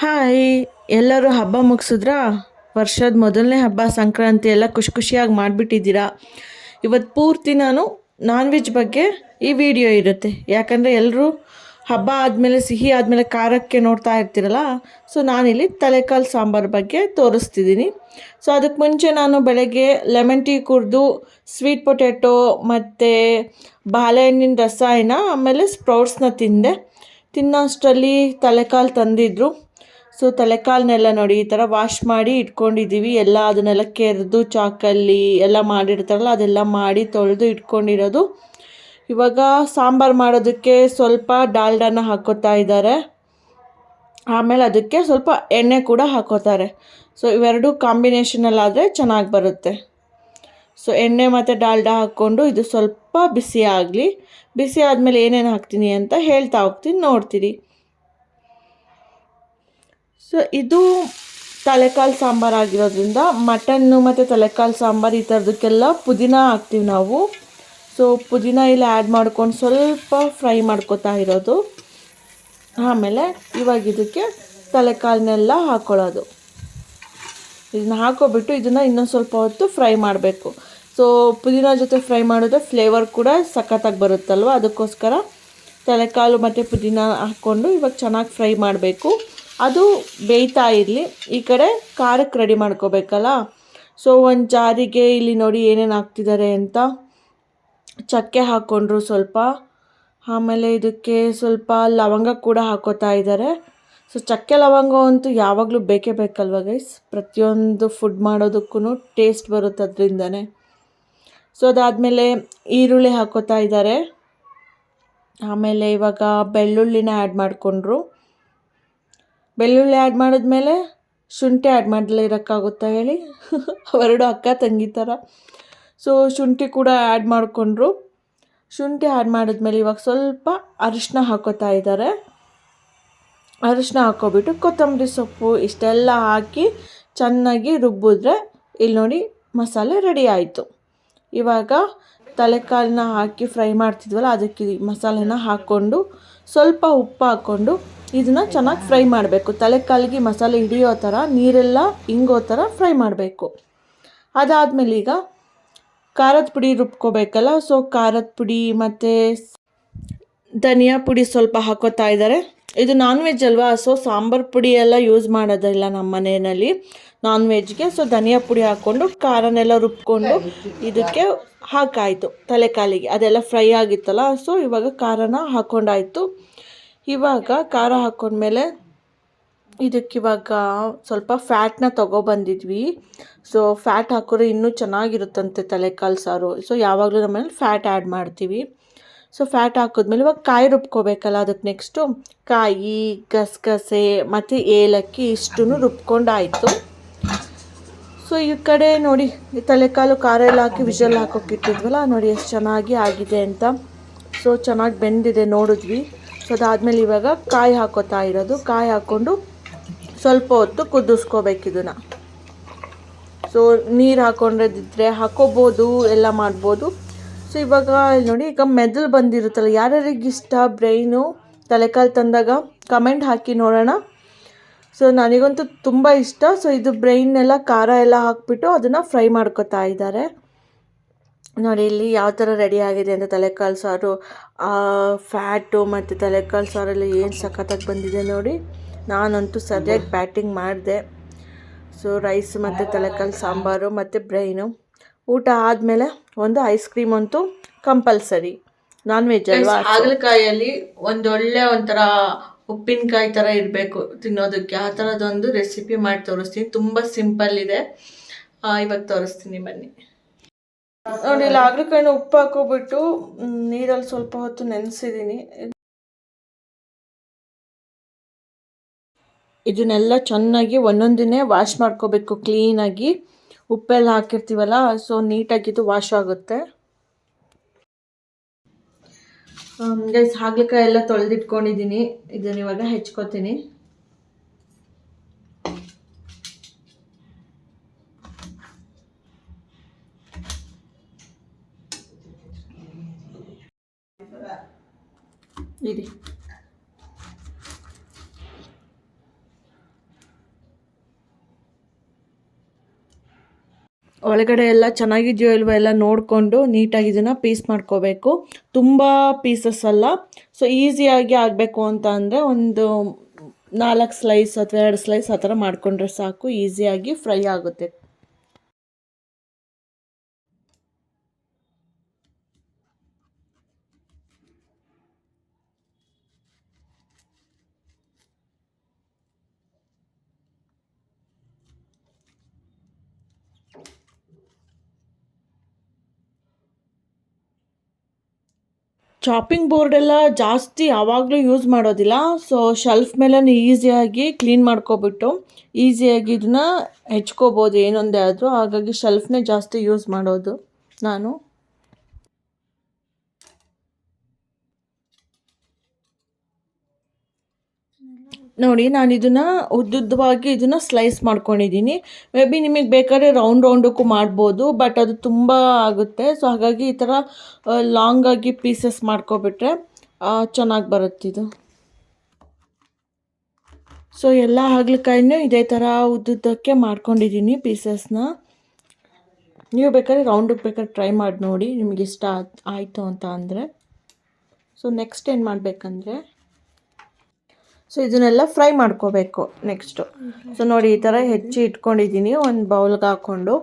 Hi, ಎಲ್ಲರೂ ಹಬ್ಬ ಮುಗಿಸಿದ್ರಾ? ವರ್ಷದ ಮೊದಲನೇ ಹಬ್ಬ ಸಂಕ್ರಾಂತಿ ಎಲ್ಲ ಖುಷಿ ಖುಷಿಯಾಗಿ ಮಾಡಿಬಿಟ್ಟಿದ್ದೀರಾ. ಇವತ್ತು ಪೂರ್ತಿ ನಾನು ನಾನ್ ವೆಜ್ ಬಗ್ಗೆ ಈ ವಿಡಿಯೋ ಇರುತ್ತೆ. ಯಾಕಂದರೆ ಎಲ್ಲರೂ ಹಬ್ಬ ಆದಮೇಲೆ ಸಿಹಿ ಆದಮೇಲೆ ಖಾರಕ್ಕೆ ನೋಡ್ತಾ ಇರ್ತೀರಲ್ಲ. ಸೊ ನಾನಿಲ್ಲಿ ತಲೆಕಾಲು ಸಾಂಬಾರು ಬಗ್ಗೆ ತೋರಿಸ್ತಿದ್ದೀನಿ. ಸೊ ಅದಕ್ಕೆ ಮುಂಚೆ ನಾನು ಬೆಳಗ್ಗೆ ಲೆಮನ್ ಟೀ ಕುಡಿದು ಸ್ವೀಟ್ ಪೊಟ್ಯಾಟೊ ಮತ್ತು ಬಾಳೆಹಣ್ಣಿನ ರಸಾಯನ ಆಮೇಲೆ ಸ್ಪ್ರೌಟ್ಸ್ನ ತಿನ್ನೋಷ್ಟರಲ್ಲಿ ತಲೆಕಾಲು ತಂದಿದ್ರು. ಸೊ ತಲೆಕಾಲನ್ನೆಲ್ಲ ನೋಡಿ ಈ ಥರ ವಾಶ್ ಮಾಡಿ ಇಟ್ಕೊಂಡಿದ್ದೀವಿ. ಎಲ್ಲ ಅದನ್ನೆಲ್ಲ ಕೆರೆದು ಚಾಕಲ್ಲಿ ಎಲ್ಲ ಮಾಡಿರ್ತಾರಲ್ಲ ಅದೆಲ್ಲ ಮಾಡಿ ತೊಳೆದು ಇಟ್ಕೊಂಡಿರೋದು. ಇವಾಗ ಸಾಂಬಾರು ಮಾಡೋದಕ್ಕೆ ಸ್ವಲ್ಪ ಡಾಲ್ಡಾನ ಹಾಕೋತಾ ಇದ್ದಾರೆ. ಆಮೇಲೆ ಅದಕ್ಕೆ ಸ್ವಲ್ಪ ಎಣ್ಣೆ ಕೂಡ ಹಾಕೋತಾರೆ. ಸೊ ಇವೆರಡು ಕಾಂಬಿನೇಷನಲ್ಲಾದರೆ ಚೆನ್ನಾಗಿ ಬರುತ್ತೆ. ಸೊ ಎಣ್ಣೆ ಮತ್ತು ಡಾಲ್ಡಾ ಹಾಕ್ಕೊಂಡು ಇದು ಸ್ವಲ್ಪ ಬಿಸಿ ಆಗಲಿ. ಬಿಸಿ ಆದಮೇಲೆ ಏನೇನು ಹಾಕ್ತೀನಿ ಅಂತ ಹೇಳ್ತಾ ಹೋಗ್ತೀನಿ, ನೋಡ್ತೀರಿ. ಸೊ ಇದು ತಲೆಕಾಲು ಸಾಂಬಾರು ಆಗಿರೋದ್ರಿಂದ ಮಟನ್ನು ಮತ್ತು ತಲೆಕಾಲು ಸಾಂಬಾರು ಈ ಥರದಕ್ಕೆಲ್ಲ ಪುದೀನ ಹಾಕ್ತೀವಿ ನಾವು. ಸೊ ಪುದೀನ ಇಲ್ಲಿ ಆ್ಯಡ್ ಮಾಡ್ಕೊಂಡು ಸ್ವಲ್ಪ ಫ್ರೈ ಮಾಡ್ಕೊತಾ ಇರೋದು. ಆಮೇಲೆ ಇವಾಗ ಇದಕ್ಕೆ ತಲೆಕಾಲನ್ನೆಲ್ಲ ಹಾಕ್ಕೊಳ್ಳೋದು. ಇದನ್ನ ಹಾಕೋಬಿಟ್ಟು ಇದನ್ನು ಇನ್ನೊಂದು ಸ್ವಲ್ಪ ಹೊತ್ತು ಫ್ರೈ ಮಾಡಬೇಕು. ಸೊ ಪುದೀನ ಜೊತೆ ಫ್ರೈ ಮಾಡಿದ್ರೆ ಫ್ಲೇವರ್ ಕೂಡ ಸಖತ್ತಾಗಿ ಬರುತ್ತಲ್ವ, ಅದಕ್ಕೋಸ್ಕರ ತಲೆಕಾಲು ಮತ್ತು ಪುದೀನ ಹಾಕ್ಕೊಂಡು ಇವಾಗ ಚೆನ್ನಾಗಿ ಫ್ರೈ ಮಾಡಬೇಕು. ಅದು ಬೇಯ್ತಾ ಇರಲಿ. ಈ ಕಡೆ ಖಾರಕ್ಕೆ ರೆಡಿ ಮಾಡ್ಕೋಬೇಕಲ್ಲ. ಸೊ ಒಂದು ಜಾರಿಗೆ ಇಲ್ಲಿ ನೋಡಿ ಏನೇನು ಹಾಕ್ತಿದ್ದಾರೆ ಅಂತ. ಚಕ್ಕೆ ಹಾಕ್ಕೊಂಡ್ರು ಸ್ವಲ್ಪ, ಆಮೇಲೆ ಇದಕ್ಕೆ ಸ್ವಲ್ಪ ಲವಂಗ ಕೂಡ ಹಾಕೋತಾ ಇದ್ದಾರೆ. ಸೊ ಚಕ್ಕೆ ಲವಂಗ ಅಂತೂ ಯಾವಾಗಲೂ ಬೇಕೇ ಬೇಕಲ್ವ ಗೈಸ್, ಪ್ರತಿಯೊಂದು ಫುಡ್ ಮಾಡೋದಕ್ಕೂ ಟೇಸ್ಟ್ ಬರುತ್ತೆ ಅದರಿಂದನೇ. ಸೊ ಅದಾದಮೇಲೆ ಈರುಳ್ಳಿ ಹಾಕೋತಾ ಇದ್ದಾರೆ. ಆಮೇಲೆ ಇವಾಗ ಬೆಳ್ಳುಳ್ಳಿನ ಆ್ಯಡ್ ಮಾಡಿಕೊಂಡ್ರು. ಬೆಳ್ಳುಳ್ಳಿ ಆ್ಯಡ್ ಮಾಡಿದ್ಮೇಲೆ ಶುಂಠಿ ಆ್ಯಡ್ ಮಾಡಲೇ ಇರೋಕ್ಕಾಗುತ್ತಾ ಹೇಳಿ ಅವೆರಡು ಅಕ್ಕ ತಂಗಿ ಥರ. ಸೊ ಶುಂಠಿ ಕೂಡ ಆ್ಯಡ್ ಮಾಡಿಕೊಂಡ್ರು. ಶುಂಠಿ ಆ್ಯಡ್ ಮಾಡಿದ್ಮೇಲೆ ಇವಾಗ ಸ್ವಲ್ಪ ಅರಿಶಿನ ಹಾಕೋತಾ ಇದ್ದಾರೆ. ಅರಿಶಿನ ಹಾಕ್ಕೊಬಿಟ್ಟು ಕೊತ್ತಂಬರಿ ಸೊಪ್ಪು ಇಷ್ಟೆಲ್ಲ ಹಾಕಿ ಚೆನ್ನಾಗಿ ರುಬ್ಬಿದ್ರೆ ಇಲ್ಲಿ ನೋಡಿ ಮಸಾಲೆ ರೆಡಿ ಆಯಿತು. ಇವಾಗ ತಲೆಕಾಲನ್ನ ಹಾಕಿ ಫ್ರೈ ಮಾಡ್ತಿದ್ವಲ್ಲ ಅದಕ್ಕೆ ಮಸಾಲೆನ ಹಾಕ್ಕೊಂಡು ಸ್ವಲ್ಪ ಉಪ್ಪು ಹಾಕ್ಕೊಂಡು ಇದನ್ನು ಚೆನ್ನಾಗಿ ಫ್ರೈ ಮಾಡಬೇಕು. ತಲೆಕಾಲಿಗೆ ಮಸಾಲೆ ಹಿಡಿಯೋ ಥರ ನೀರೆಲ್ಲ ಹಿಂಗೋ ಥರ ಫ್ರೈ ಮಾಡಬೇಕು. ಅದಾದಮೇಲೆ ಈಗ ಖಾರದ ಪುಡಿ ರುಬ್ಕೋಬೇಕಲ್ಲ. ಸೊ ಖಾರದ ಪುಡಿ ಮತ್ತು ಧನಿಯಾ ಪುಡಿ ಸ್ವಲ್ಪ ಹಾಕೋತಾ ಇದ್ದಾರೆ. ಇದು ನಾನ್ ವೆಜ್ ಅಲ್ವಾ, ಸೊ ಸಾಂಬಾರು ಪುಡಿ ಎಲ್ಲ ಯೂಸ್ ಮಾಡೋದಿಲ್ಲ ನಮ್ಮ ಮನೆಯಲ್ಲಿ ನಾನ್ ವೆಜ್ಗೆ. ಸೊ ಧನಿಯಾ ಪುಡಿ ಹಾಕ್ಕೊಂಡು ಖಾರನೆಲ್ಲ ರುಬ್ಕೊಂಡು ಇದಕ್ಕೆ ಹಾಕಾಯಿತು ತಲೆಕಾಲಿಗೆ. ಅದೆಲ್ಲ ಫ್ರೈ ಆಗಿತ್ತಲ್ಲ, ಸೊ ಇವಾಗ ಖಾರನ ಹಾಕ್ಕೊಂಡಾಯಿತು. ಇವಾಗ ಖಾರ ಹಾಕ್ಕೊಂಡ್ಮೇಲೆ ಇದಕ್ಕಿವಾಗ ಸ್ವಲ್ಪ ಫ್ಯಾಟ್ನ ತೊಗೊಬಂದಿದ್ವಿ. ಸೊ ಫ್ಯಾಟ್ ಹಾಕಿದ್ರೆ ಇನ್ನೂ ಚೆನ್ನಾಗಿರುತ್ತಂತೆ ತಲೆಕಾಲು ಸಾರು. ಸೊ ಯಾವಾಗಲೂ ನಮ್ಮನೇಲಿ ಫ್ಯಾಟ್ ಆ್ಯಡ್ ಮಾಡ್ತೀವಿ. ಸೊ ಫ್ಯಾಟ್ ಹಾಕಿದ್ಮೇಲೆ ಇವಾಗ ಕಾಯಿ ರುಬ್ಕೋಬೇಕಲ್ಲ, ಅದಕ್ಕೆ ನೆಕ್ಸ್ಟು ಕಾಯಿ, ಗಸಗಸೆ ಮತ್ತು ಏಲಕ್ಕಿ ಇಷ್ಟನ್ನು ರುಬ್ಕೊಂಡಾಯಿತು. ಸೊ ಈ ಕಡೆ ನೋಡಿ ತಲೆಕಾಲು ಖಾರ ಎಲ್ಲ ಹಾಕಿ ವಿಷಲ್ ಹಾಕೋಕ್ಕಿಟ್ಟಿದ್ವಲ್ಲ, ನೋಡಿ ಎಷ್ಟು ಚೆನ್ನಾಗಿ ಆಗಿದೆ ಅಂತ. ಸೊ ಚೆನ್ನಾಗಿ ಬೆಂದಿದೆ ನೋಡಿದ್ವಿ. ಸೊ ಅದಾದಮೇಲೆ ಇವಾಗ ಕಾಯಿ ಹಾಕೋತಾ ಇರೋದು. ಕಾಯಿ ಹಾಕ್ಕೊಂಡು ಸ್ವಲ್ಪ ಹೊತ್ತು ಕುದಿಸ್ಕೋಬೇಕು ಇದನ್ನು. ಸೊ ನೀರು ಹಾಕ್ಕೊಂಡ್ರದಿದ್ರೆ ಹಾಕೋಬೋದು, ಎಲ್ಲ ಮಾಡ್ಬೋದು. ಸೊ ಇವಾಗ ನೋಡಿ ಈಗ ಮೆದುಳು ಬಂದಿರುತ್ತಲ್ಲ, ಯಾರ್ಯಾರಿಗಿಷ್ಟ ಬ್ರೈನು ತಲೆಕಾಲು ತಂದಾಗ ಕಮೆಂಟ್ ಹಾಕಿ ನೋಡೋಣ. ಸೊ ನನಗಂತೂ ತುಂಬ ಇಷ್ಟ. ಸೊ ಇದು ಬ್ರೈನೆಲ್ಲ ಖಾರ ಎಲ್ಲ ಹಾಕ್ಬಿಟ್ಟು ಅದನ್ನು ಫ್ರೈ ಮಾಡ್ಕೊತಾ ಇದ್ದಾರೆ. ನೋಡಿ ಇಲ್ಲಿ ಯಾವ ಥರ ರೆಡಿ ಆಗಿದೆ ಅಂತ ತಲೆಕಾಲು ಸಾರು. ಫ್ಯಾಟು ಮತ್ತು ತಲೆಕಾಲು ಸಾರೆಲ್ಲ ಏನು ಸಖತ್ತಾಗಿ ಬಂದಿದೆ ನೋಡಿ. ನಾನಂತೂ ಸರಿಯಾಗಿ ಬ್ಯಾಟಿಂಗ್ ಮಾಡಿದೆ. ಸೊ ರೈಸ್ ಮತ್ತು ತಲೆಕಾಲು ಸಾಂಬಾರು ಮತ್ತು ಬ್ರೈನು. ಊಟ ಆದಮೇಲೆ ಒಂದು ಐಸ್ ಕ್ರೀಮ್ ಅಂತೂ ಕಂಪಲ್ಸರಿ, ನಾನ್ ವೆಜ್ ಅಲ್ವಾ. ಹಾಗಲಕಾಯಲ್ಲಿ ಒಂದೊಳ್ಳೆ ಒಂಥರ ಉಪ್ಪಿನಕಾಯಿ ಥರ ಇರಬೇಕು ತಿನ್ನೋದಕ್ಕೆ. ಆ ಥರದೊಂದು ರೆಸಿಪಿ ಮಾಡಿ ತೋರಿಸ್ತೀನಿ. ತುಂಬ ಸಿಂಪಲ್ ಇದೆ. ಇವಾಗ ತೋರಿಸ್ತೀನಿ ಬನ್ನಿ. ನೋಡಿ ಇಲ್ಲಿ ಹಾಗಲಕಾಯಿನ ಉಪ್ಪು ಹಾಕೋಬಿಟ್ಟು ನೀರಲ್ಲಿ ಸ್ವಲ್ಪ ಹೊತ್ತು ನೆನೆಸಿದ್ದೀನಿ. ಇದನ್ನೆಲ್ಲ ಚೆನ್ನಾಗಿ ಒಂದೊಂದಿನೇ ವಾಶ್ ಮಾಡ್ಕೋಬೇಕು ಕ್ಲೀನಾಗಿ. ಉಪ್ಪೆಲ್ಲ ಹಾಕಿರ್ತೀವಲ್ಲ, ಸೊ ನೀಟಾಗಿದ್ದು ವಾಶ್ ಆಗುತ್ತೆ. ಗೈಸ್ ಹಾಗಲಕಾಯಿ ಎಲ್ಲ ತೊಳೆದಿಟ್ಕೊಂಡಿದ್ದೀನಿ. ಇದನ್ನ ಇವಾಗ ಹೆಚ್ಕೋತೀನಿ. ಇರಿ ಒಳಗಡೆ ಎಲ್ಲ ಚೆನ್ನಾಗಿದೆಯೋ ಇಲ್ವೋ ಎಲ್ಲ ನೋಡಿಕೊಂಡು ನೀಟಾಗಿ ಇದನ್ನು ಪೀಸ್ ಮಾಡ್ಕೋಬೇಕು. ತುಂಬ ಪೀಸಸ್ ಅಲ್ಲ. ಸೊ ಈಸಿಯಾಗಿ ಆಗಬೇಕು ಅಂತ ಅಂದರೆ ಒಂದು 4 ಸ್ಲೈಸ್ ಅಥವಾ 2 ಸ್ಲೈಸ್ ಆ ಥರ ಮಾಡಿಕೊಂಡ್ರೆ ಸಾಕು, ಈಸಿಯಾಗಿ ಫ್ರೈ ಆಗುತ್ತೆ. ಚಾಪಿಂಗ್ ಬೋರ್ಡೆಲ್ಲ ಜಾಸ್ತಿ ಯಾವಾಗಲೂ ಯೂಸ್ ಮಾಡೋದಿಲ್ಲ. ಸೊ ಶೆಲ್ಫ್ ಮೇಲೆ ಈಸಿಯಾಗಿ ಕ್ಲೀನ್ ಮಾಡ್ಕೊಬಿಟ್ಟು ಈಸಿಯಾಗಿ ಇದನ್ನ ಹೆಚ್ಕೋಬೋದು ಏನೊಂದೇ ಆದರೂ. ಹಾಗಾಗಿ ಶೆಲ್ಫ್ನೇ ಜಾಸ್ತಿ ಯೂಸ್ ಮಾಡೋದು ನಾನು. ನೋಡಿ ನಾನು ಇದನ್ನು ಉದ್ದುದ್ದವಾಗಿ ಇದನ್ನು ಸ್ಲೈಸ್ ಮಾಡ್ಕೊಂಡಿದ್ದೀನಿ. ಮೇ ಬಿ ನಿಮಗೆ ಬೇಕಾದ್ರೆ ರೌಂಡಕ್ಕೂ ಮಾಡ್ಬೋದು, ಬಟ್ ಅದು ತುಂಬ ಆಗುತ್ತೆ. ಸೊ ಹಾಗಾಗಿ ಈ ಥರ ಲಾಂಗಾಗಿ ಪೀಸಸ್ ಮಾಡ್ಕೊಬಿಟ್ರೆ ಚೆನ್ನಾಗಿ ಬರುತ್ತಿದು. ಸೊ ಎಲ್ಲ ಹಾಗಲಕಾಯಿನೂ ಇದೇ ಥರ ಉದ್ದುದ್ದಕ್ಕೆ ಮಾಡ್ಕೊಂಡಿದ್ದೀನಿ ಪೀಸಸ್ನ. ನೀವು ಬೇಕಾದ್ರೆ ರೌಂಡಕ್ಕೆ ಬೇಕಾದ್ರೆ ಟ್ರೈ ಮಾಡಿ ನೋಡಿ, ನಿಮಗೆ ಇಷ್ಟ ಆಯಿತು ಅಂತ ಅಂದರೆ. ಸೊ ನೆಕ್ಸ್ಟ್ ಏನು ಮಾಡಬೇಕಂದ್ರೆ, ಸೊ ಇದನ್ನೆಲ್ಲ ಫ್ರೈ ಮಾಡ್ಕೋಬೇಕು ನೆಕ್ಸ್ಟು. ಸೊ ನೋಡಿ ಈ ಥರ ಹೆಚ್ಚಿ ಇಟ್ಕೊಂಡಿದ್ದೀನಿ ಒಂದು ಬೌಲ್ಗೆ ಹಾಕ್ಕೊಂಡು.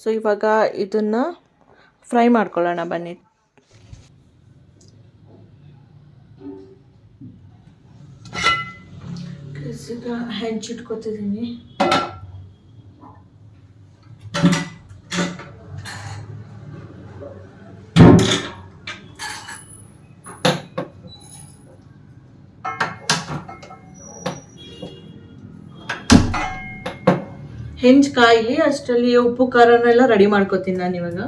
ಸೊ ಇವಾಗ ಇದನ್ನು ಫ್ರೈ ಮಾಡ್ಕೊಳ್ಳೋಣ ಬನ್ನಿ. ಈಗ ಹೆಂಚಿಟ್ಕೊತಿದ್ದೀನಿ. ಹೆಂಚು ಕಾಯಿಲಿ ಅಷ್ಟರಲ್ಲಿ ಉಪ್ಪು ಖಾರನೆಲ್ಲ ರೆಡಿ ಮಾಡ್ಕೋತೀನಿ ನಾನು ಇವಾಗ.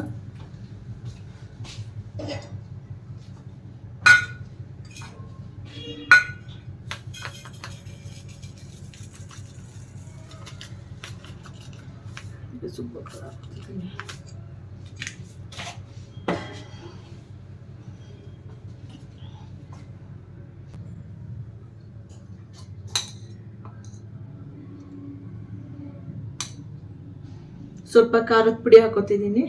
ಸ್ವಲ್ಪ ಖಾರದ ಪುಡಿ ಹಾಕೋತಿದ್ದೀನಿ.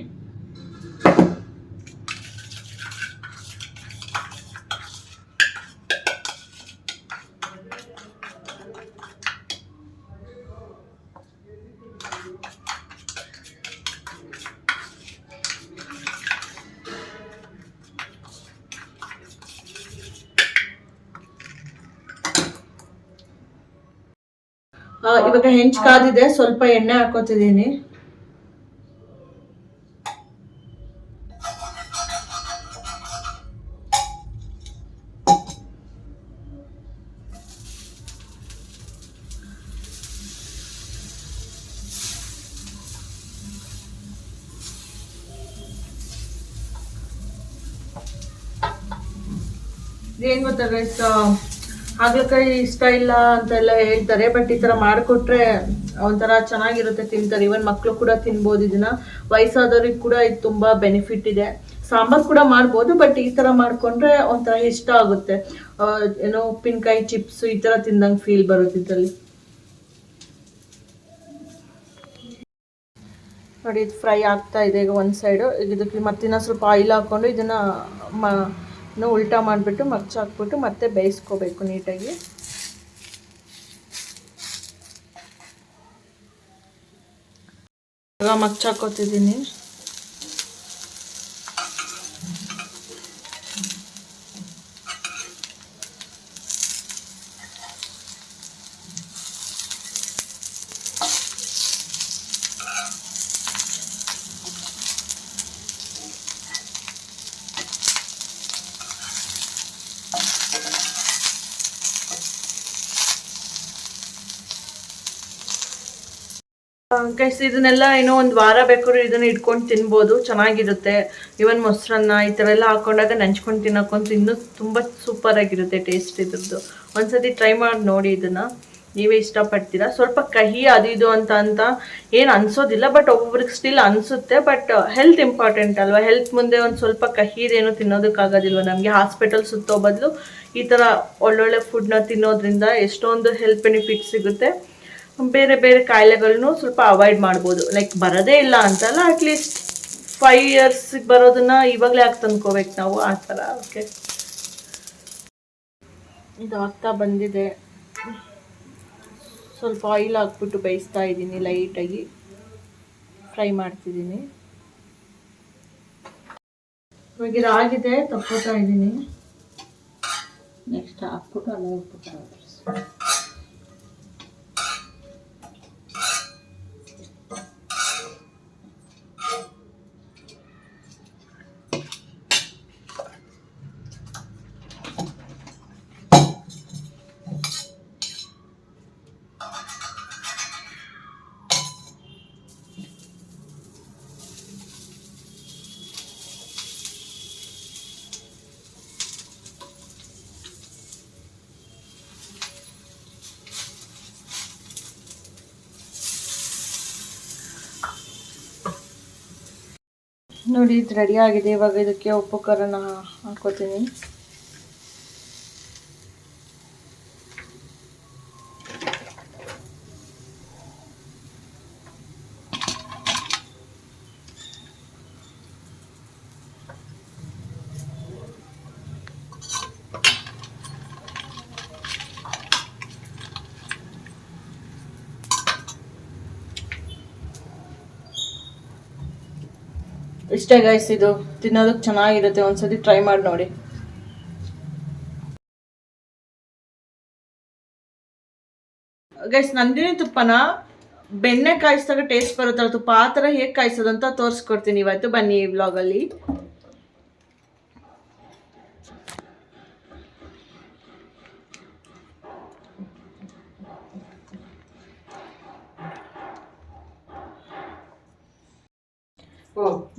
ಇವಾಗ ಹೆಂಚು ಕಾದಿದೆ, ಸ್ವಲ್ಪ ಎಣ್ಣೆ ಹಾಕೋತಿದ್ದೀನಿ. ಏನು ಗೊತ್ತಾ ಗೈಸ್, ಹಾಗಲಕಾಯಿ ಇಷ್ಟ ಇಲ್ಲ ಅಂತೆಲ್ಲ ಹೇಳ್ತಾರೆ, ಬಟ್ ಈ ಥರ ಮಾಡಿಕೊಟ್ರೆ ಒಂಥರ ಚೆನ್ನಾಗಿರುತ್ತೆ, ತಿಂತಾರೆ. ಇವನ್ ಮಕ್ಕಳು ಕೂಡ ತಿನ್ಬೋದು ಇದನ್ನ. ವಯಸ್ಸಾದವ್ರಿಗೆ ಕೂಡ ಇದು ತುಂಬ ಬೆನಿಫಿಟ್ ಇದೆ. ಸಾಂಬಾರು ಕೂಡ ಮಾಡ್ಬೋದು, ಬಟ್ ಈ ಥರ ಮಾಡಿಕೊಂಡ್ರೆ ಒಂಥರ ಇಷ್ಟ ಆಗುತ್ತೆ. ಏನೋ ಉಪ್ಪಿನಕಾಯಿ ಚಿಪ್ಸ್ ಈ ಥರ ತಿಂದಂಗೆ ಫೀಲ್ ಬರುತ್ತೆ ಇದರಲ್ಲಿ. ನೋಡಿ ಇದು ಫ್ರೈ ಆಗ್ತಾ ಇದೆ ಈಗ ಒಂದು ಸೈಡು. ಇದಕ್ಕೆ ಮತ್ತಿನ್ನ ಸ್ವಲ್ಪ ಆಯಿಲ್ ಹಾಕ್ಕೊಂಡು ಇದನ್ನು ಉಲ್ಟಾ ಮಾಡಿಬಿಟ್ಟು ಮಗ್ಚಾಕ್ಬಿಟ್ಟು ಮತ್ತೆ ಬೇಯಿಸ್ಕೋಬೇಕು ನೀಟಾಗಿ. ಇವಾಗ ಮಗ್ಚಾಕೋತಿದ್ದೀನಿ. ಗೈಸ್ ಇದನ್ನೆಲ್ಲ ಏನೋ ಒಂದು ವಾರ ಬೇಕಾದ್ರೂ ಇದನ್ನ ಇಟ್ಕೊಂಡು ತಿನ್ಬೋದು, ಚೆನ್ನಾಗಿರುತ್ತೆ. ಇವನ್ ಮೊಸರನ್ನ ಈ ಥರ ಎಲ್ಲ ಹಾಕೊಂಡಾಗ ನೆಂಚ್ಕೊಂಡು ತಿನ್ನೋಕ್ಕಂತೂ ಇನ್ನೂ ತುಂಬ ಸೂಪರ್ ಆಗಿರುತ್ತೆ ಟೇಸ್ಟ್ ಇದ್ರದ್ದು. ಒಂದ್ಸತಿ ಟ್ರೈ ಮಾಡಿ ನೋಡಿ ಇದನ್ನ, ನೀವೇ ಇಷ್ಟಪಡ್ತೀರಾ. ಸ್ವಲ್ಪ ಕಹಿ ಅದು ಇದು ಅಂತ ಏನು ಅನ್ಸೋದಿಲ್ಲ, ಬಟ್ ಒಬ್ಬೊಬ್ರಿಗೆ ಸ್ಟಿಲ್ ಅನಿಸುತ್ತೆ. ಬಟ್ ಹೆಲ್ತ್ ಇಂಪಾರ್ಟೆಂಟ್ ಅಲ್ವಾ, ಹೆಲ್ತ್ ಮುಂದೆ ಒಂದು ಸ್ವಲ್ಪ ಕಹಿದೇನು ತಿನ್ನೋದಕ್ಕಾಗೋದಿಲ್ವ ನಮಗೆ. ಹಾಸ್ಪಿಟಲ್ ಸುತ್ತೋ ಬದಲು ಈ ಥರ ಒಳ್ಳೊಳ್ಳೆ ಫುಡ್ನ ತಿನ್ನೋದ್ರಿಂದ ಎಷ್ಟೊಂದು ಹೆಲ್ತ್ ಬೆನಿಫಿಟ್ ಸಿಗುತ್ತೆ. ಬೇರೆ ಬೇರೆ ಕಾಯಿಲೆಗಳನ್ನು ಸ್ವಲ್ಪ ಅವಾಯ್ಡ್ ಮಾಡ್ಬೋದು. ಲೈಕ್ ಬರೋದೇ ಇಲ್ಲ ಅಂತಲ್ಲ, ಅಟ್ಲೀಸ್ಟ್ 5 years ಬರೋದನ್ನ ಇವಾಗಲೇ ಯಾಕೆ ತಂದ್ಕೋಬೇಕು ನಾವು, ಆ ಥರ. ಓಕೆ, ಇದು ಆಗ್ತಾ ಬಂದಿದೆ. ಸ್ವಲ್ಪ ಆಯಿಲ್ ಹಾಕ್ಬಿಟ್ಟು ಬೇಯಿಸ್ತಾ ಇದ್ದೀನಿ, ಲೈಟಾಗಿ ಫ್ರೈ ಮಾಡ್ತಿದ್ದೀನಿ. ಇವಾಗ ಇದಾಗಿದೆ, ತಕ್ಕೋತಾ ಇದ್ದೀನಿ. ನೆಕ್ಸ್ಟ್ ಹಾಕ್ಬಿಟ್ಟು ಅಲ್ಲ ಹೋಗ್ಬಿಟ್ಟು ನೋಡಿ, ಇದು ರೆಡಿ ಆಗಿದೆ. ಇವಾಗ ಇದಕ್ಕೆ ಉಪ್ಪು ಖಾರನ ಹಾಕೋತೀನಿ. ಇಷ್ಟೇ ಗೈಸ್, ಇದು ತಿನ್ನೋದಕ್ಕೆ ಚೆನ್ನಾಗಿರುತ್ತೆ. ಒಂದ್ಸತಿ ಟ್ರೈ ಮಾಡಿ ನೋಡಿ. ಗೈಸ್, ನಂದಿನಿ ತುಪ್ಪನ ಬೆಣ್ಣೆ ಕಾಯಿಸಿದಾಗ ಟೇಸ್ಟ್ ಬರುತ್ತಲ್ಲ ತುಪ್ಪ, ಆ ಥರ ಹೇಗೆ ಕಾಯಿಸೋದು ಅಂತ ತೋರಿಸ್ಕೊಡ್ತೀನಿ ಇವತ್ತು. ಬನ್ನಿ ಈ ವ್ಲಾಗಲ್ಲಿ.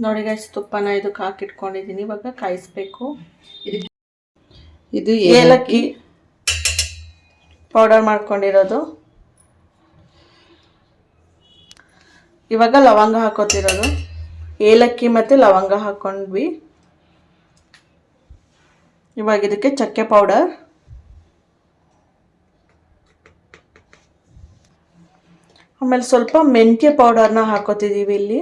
ನೋಡಿ ಗೈಸ್, ತುಪ್ಪನ ಇದಕ್ಕೆ ಹಾಕಿಟ್ಕೊಂಡಿದ್ದೀನಿ. ಇವಾಗ ಕಾಯಿಸ್ಬೇಕು. ಇದು ಏಲಕ್ಕಿ ಪೌಡರ್ ಮಾಡ್ಕೊಂಡಿರೋದು. ಇವಾಗ ಲವಂಗ ಹಾಕೋತಿರೋದು. ಏಲಕ್ಕಿ ಮತ್ತು ಲವಂಗ ಹಾಕೊಂಡ್ವಿ. ಇವಾಗ ಇದಕ್ಕೆ ಚಕ್ಕೆ ಪೌಡರ್, ಆಮೇಲೆ ಸ್ವಲ್ಪ ಮೆಂತ್ಯ ಪೌಡರ್ನ ಹಾಕೋತಿದ್ದೀವಿ ಇಲ್ಲಿ.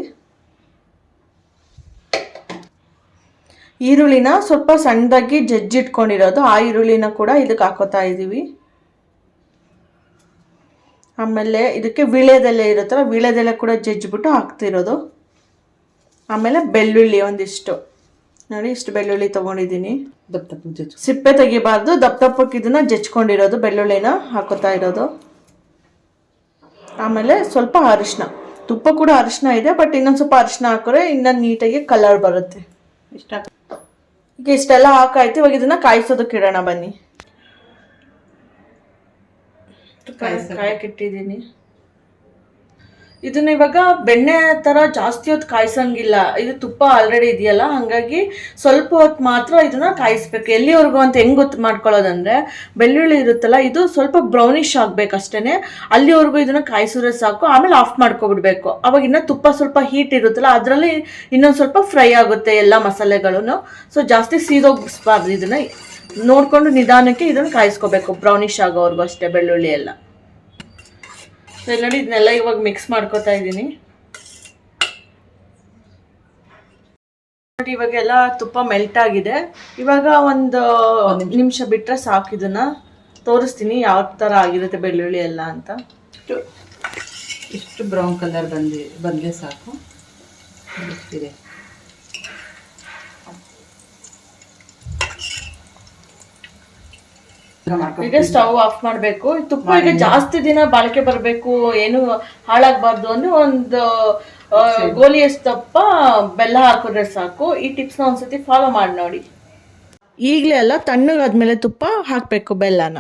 ಈರುಳ್ಳಿನ ಸ್ವಲ್ಪ ಸಣ್ಣದಾಗಿ ಜಜ್ಜಿಟ್ಕೊಂಡಿರೋದು, ಆ ಈರುಳ್ಳಿನ ಕೂಡ ಇದಕ್ಕೆ ಹಾಕೋತಾ ಇದ್ದೀವಿ. ಆಮೇಲೆ ಇದಕ್ಕೆ ವೀಳ್ಯದೆಲೆ ಇರುತ್ತಲ್ಲ, ವೀಳ್ಯದೆಲೆ ಕೂಡ ಜಜ್ಜಿಬಿಟ್ಟು ಹಾಕ್ತಿರೋದು. ಆಮೇಲೆ ಬೆಳ್ಳುಳ್ಳಿ ಒಂದಿಷ್ಟು, ನೋಡಿ ಇಷ್ಟು ಬೆಳ್ಳುಳ್ಳಿ ತೊಗೊಂಡಿದ್ದೀನಿ. ಸಿಪ್ಪೆ ತೆಗಿಬಾರ್ದು, ದಪ್ಪಕ್ಕೆ ಇದನ್ನ ಜಜ್ಕೊಂಡಿರೋದು ಬೆಳ್ಳುಳ್ಳಿನ ಹಾಕೋತಾ ಇರೋದು. ಆಮೇಲೆ ಸ್ವಲ್ಪ ಅರಿಶಿನ, ತುಪ್ಪ ಕೂಡ ಅರಿಶಿನ ಇದೆ, ಬಟ್ ಇನ್ನೊಂದು ಸ್ವಲ್ಪ ಅರಿಶಿನ ಹಾಕಿದ್ರೆ ಇನ್ನೊಂದು ನೀಟಾಗಿ ಕಲರ್ ಬರುತ್ತೆ. ಈಗ ಇಷ್ಟೆಲ್ಲ ಹಾಕಾಯ್ತು. ಇವಾಗ ಇದನ್ನ ಕಾಯಿಸೋದಕ್ಕೆ ಇಡೋಣ ಬನ್ನಿ. ಕಾಯಕ್ಕಿಟ್ಟಿದ್ದೀನಿ. ಇದನ್ನ ಇವಾಗ ಬೆಣ್ಣೆ ಥರ ಜಾಸ್ತಿ ಹೊತ್ತು ಕಾಯಿಸಂಗಿಲ್ಲ, ಇದು ತುಪ್ಪ ಆಲ್ರೆಡಿ ಇದೆಯಲ್ಲ, ಹಾಗಾಗಿ ಸ್ವಲ್ಪ ಹೊತ್ತು ಮಾತ್ರ ಇದನ್ನ ಕಾಯಿಸ್ಬೇಕು. ಎಲ್ಲಿವರೆಗೂ ಅಂತ ಹೆಂಗೆ ಗೊತ್ತು ಮಾಡ್ಕೊಳ್ಳೋದಂದ್ರೆ, ಬೆಳ್ಳುಳ್ಳಿ ಇರುತ್ತಲ್ಲ, ಇದು ಸ್ವಲ್ಪ ಬ್ರೌನಿಷ್ ಆಗಬೇಕಷ್ಟೇ, ಅಲ್ಲಿವರೆಗೂ ಇದನ್ನ ಕಾಯಿಸಿದ್ರೆ ಸಾಕು. ಆಮೇಲೆ ಆಫ್ ಮಾಡ್ಕೊಬಿಡ್ಬೇಕು. ಅವಾಗ ಇನ್ನು ತುಪ್ಪ ಸ್ವಲ್ಪ ಹೀಟ್ ಇರುತ್ತಲ್ಲ, ಅದರಲ್ಲಿ ಇನ್ನೊಂದು ಸ್ವಲ್ಪ ಫ್ರೈ ಆಗುತ್ತೆ ಎಲ್ಲ ಮಸಾಲೆಗಳು. ಸೊ ಜಾಸ್ತಿ ಸೀದೋಗಿಸ್ಬಾರ್ದು, ಇದನ್ನ ನೋಡಿಕೊಂಡು ನಿಧಾನಕ್ಕೆ ಇದನ್ನು ಕಾಯಿಸ್ಕೋಬೇಕು, ಬ್ರೌನಿಷ್ ಆಗೋವರೆಗೂ ಅಷ್ಟೇ ಬೆಳ್ಳುಳ್ಳಿ ಎಲ್ಲ. ಸೊ ನೋಡಿ, ಇದನ್ನೆಲ್ಲ ಇವಾಗ ಮಿಕ್ಸ್ ಮಾಡ್ಕೋತಾ ಇದ್ದೀನಿ. ನೋಡಿ, ಇವಾಗೆಲ್ಲ ತುಪ್ಪ ಮೆಲ್ಟ್ ಆಗಿದೆ. ಇವಾಗ ಒಂದು ನಿಮಿಷ ಬಿಟ್ಟರೆ ಸಾಕು. ಇದನ್ನ ತೋರಿಸ್ತೀನಿ ಯಾವ ಥರ ಆಗಿರುತ್ತೆ ಬೆಳ್ಳುಳ್ಳಿ ಎಲ್ಲ ಅಂತ. ಇಷ್ಟು ಬ್ರೌನ್ ಕಲರ್ ಬಂದರೆ ಸಾಕು. ಇದೆ ಈಗ ಸ್ಟವ್ ಆಫ್ ಮಾಡಬೇಕು. ತುಪ್ಪ ಈಗ ಜಾಸ್ತಿ ದಿನ ಬಾಳಿಕೆ ಬರಬೇಕು, ಏನು ಹಾಳಾಗಬಾರ್ದು ಅಂದ್ರೆ ಒಂದು ಗೋಲಿಯಷ್ಟು ದಪ್ಪ ಬೆಲ್ಲ ಹಾಕಿದ್ರೆ ಸಾಕು. ಈ ಟಿಪ್ಸ್ನ ಒಂದ್ಸತಿ ಫಾಲೋ ಮಾಡಿ ನೋಡಿ. ಈಗಲೇ ಎಲ್ಲ ತಣ್ಣಗಾದ್ಮೇಲೆ ತುಪ್ಪ ಹಾಕಬೇಕು ಬೆಲ್ಲನ.